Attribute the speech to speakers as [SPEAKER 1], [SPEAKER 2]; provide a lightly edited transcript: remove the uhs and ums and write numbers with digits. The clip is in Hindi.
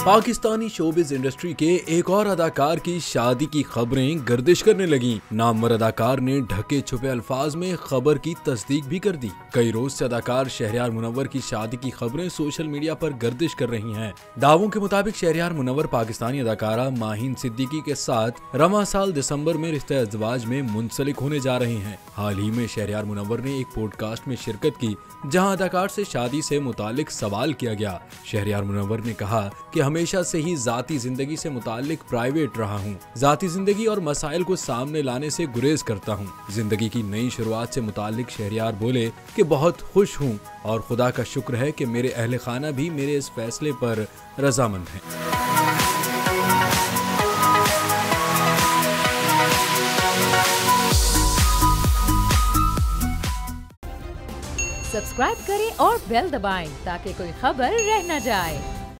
[SPEAKER 1] पाकिस्तानी शोबिज इंडस्ट्री के एक और अदाकार की शादी की खबरें गर्दिश करने लगी। नामवर अदाकार ने ढके छुपे अल्फाज में खबर की तस्दीक भी कर दी। कई रोज से अदाकार शहरयार मुनव्वर की शादी की खबरें सोशल मीडिया पर गर्दिश कर रही हैं। दावों के मुताबिक शहरयार मुनव्वर पाकिस्तानी अदाकारा माहीन सिद्दीकी के साथ रवां साल दिसंबर में रिश्ते अज़वाज में मुंसलिक होने जा रहे हैं। हाल ही में शहरयार मुनव्वर ने एक पॉडकास्ट में शिरकत की, जहां अदाकार से शादी से मुतालिक सवाल किया गया। शहरयार मुनव्वर ने कहा कि हमेशा से ही जाती जिंदगी से मुतालिक प्राइवेट रहा हूँ। जाती जिंदगी और मसाइल को सामने लाने से गुरेज करता हूँ। जिंदगी की नई शुरुआत से मुतालिक शहरयार बोले कि बहुत खुश हूँ और खुदा का शुक्र है कि मेरे अहले खाना भी मेरे इस फैसले पर रजामंद हैं।
[SPEAKER 2] सब्सक्राइब करें और बेल दबाएं ताकि कोई खबर रह न जाए।